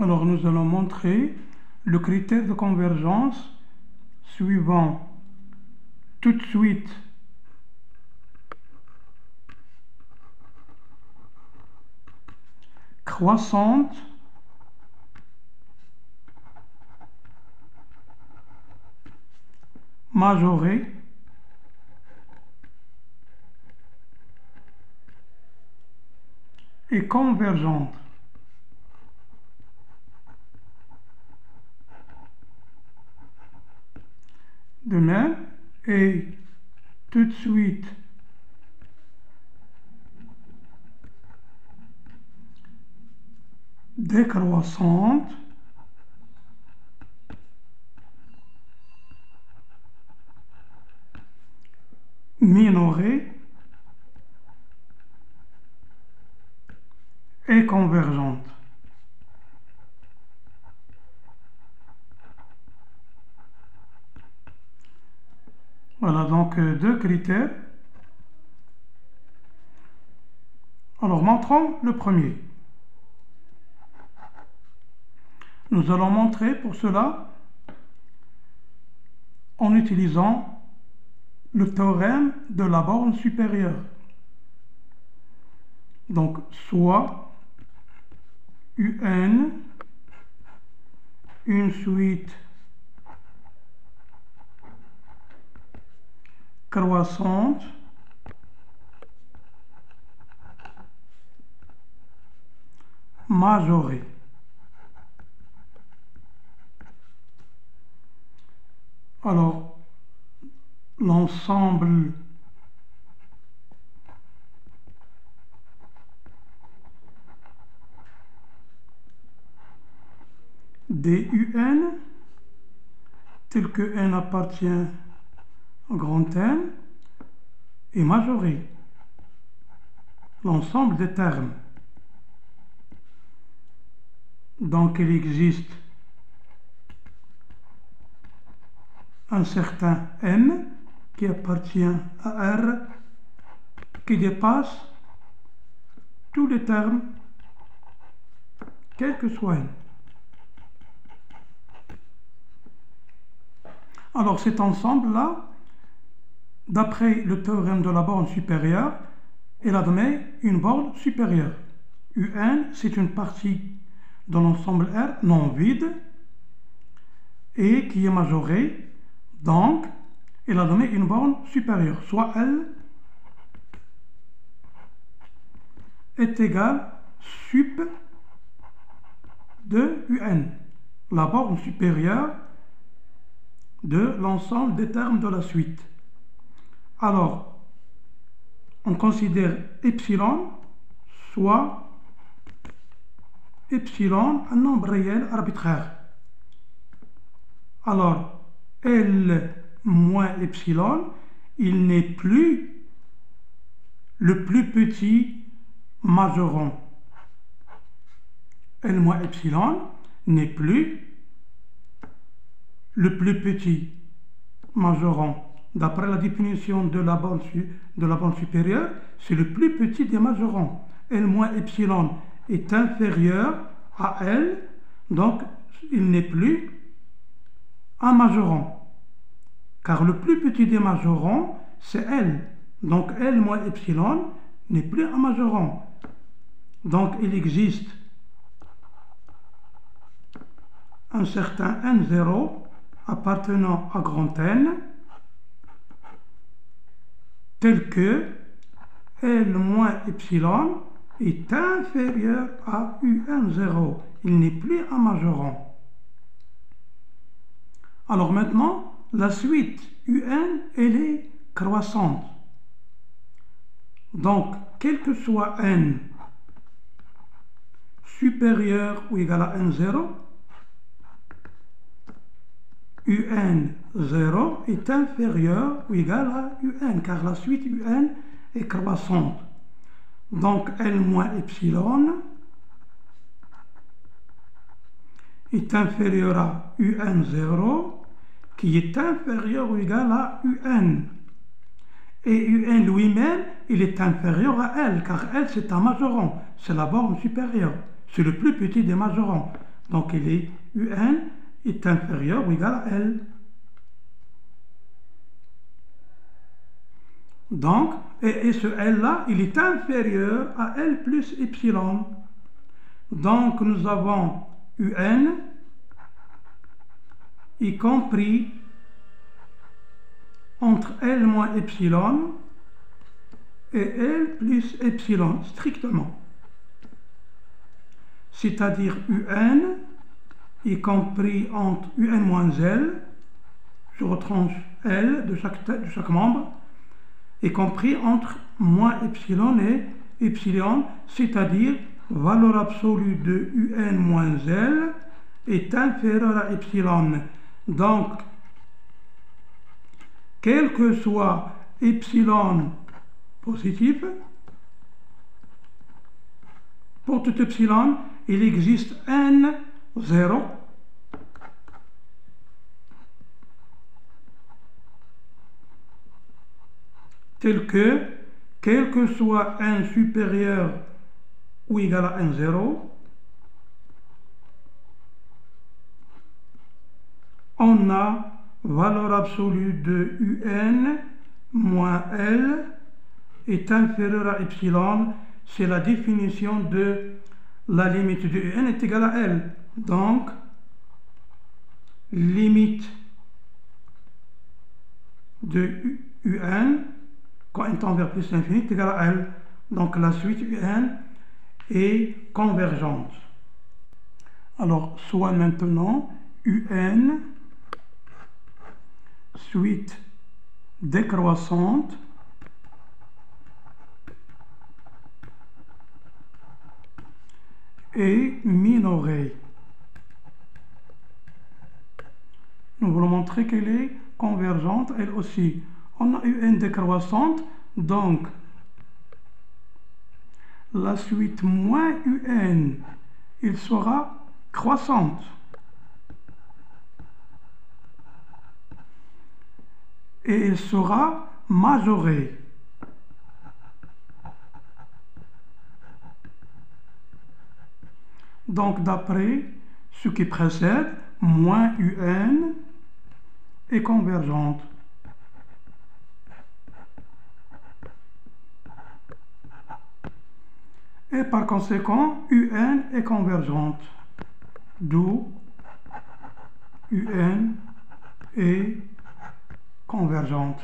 Alors nous allons montrer le critère de convergence suivant tout de suite croissante majorée et convergente. De même, et tout de suite décroissante minorée et convergente. Voilà donc deux critères. Alors montrons le premier. Nous allons montrer pour cela en utilisant le théorème de la borne supérieure. Donc soit UN, une suite croissante majorée. Alors, l'ensemble des UN, tel que N appartient au grand N, est majoré. L'ensemble des termes. Donc, il existe un certain M qui appartient à R qui dépasse tous les termes, quel que soit N. Alors cet ensemble-là, d'après le théorème de la borne supérieure, il admet une borne supérieure. UN, c'est une partie de l'ensemble R non vide et qui est majorée. Donc, il a donné une borne supérieure, soit L est égale sup de UN, la borne supérieure de l'ensemble des termes de la suite. Alors, on considère epsilon soit epsilon un nombre réel arbitraire. Alors, L moins epsilon, il n'est plus le plus petit majoron. L moins epsilon n'est plus le plus petit majoron. D'après la définition de la borne supérieure, c'est le plus petit des majorons. L moins epsilon est inférieur à L, donc il n'est plus un majoron. Car le plus petit des majorons, c'est L. Donc L moins epsilon n'est plus un majoron. Donc il existe un certain N0 appartenant à grand N, tel que L moins epsilon est inférieur à UN0. Il n'est plus un majoron. Alors maintenant, la suite UN, elle est croissante. Donc, quel que soit N supérieur ou égal à N0, UN0 est inférieur ou égal à UN, car la suite UN est croissante. Donc, L moins epsilon est inférieur à UN0, qui est inférieur ou égal à UN. Et UN lui-même, il est inférieur à L, car L c'est un majoron, c'est la borne supérieure, c'est le plus petit des majorons. Donc il est UN est inférieur ou égal à L. Donc, et ce L-là, il est inférieur à L plus epsilon. Donc, nous avons UN, y compris entre L moins epsilon et L plus epsilon, strictement. C'est-à-dire UN, y compris entre UN moins L, je retranche L de chaque membre, y compris entre moins epsilon et epsilon, c'est-à-dire valeur absolue de UN moins L est inférieure à epsilon. Donc, quel que soit epsilon positif, pour tout epsilon, il existe N0 tel que, quel que soit N supérieur ou égal à N0, on a valeur absolue de UN moins L est inférieure à epsilon. C'est la définition de la limite de UN est égale à L. Donc, limite de UN quand n tend vers plus l'infini est égale à L. Donc la suite UN est convergente. Alors, soit maintenant UN, suite décroissante, et minorée. Nous voulons montrer qu'elle est convergente, elle aussi. On a UN décroissante, donc la suite moins UN, il sera croissante. Et elle sera majorée. Donc, d'après ce qui précède, moins UN est convergente. Et par conséquent, UN est convergente. D'où UN est convergente.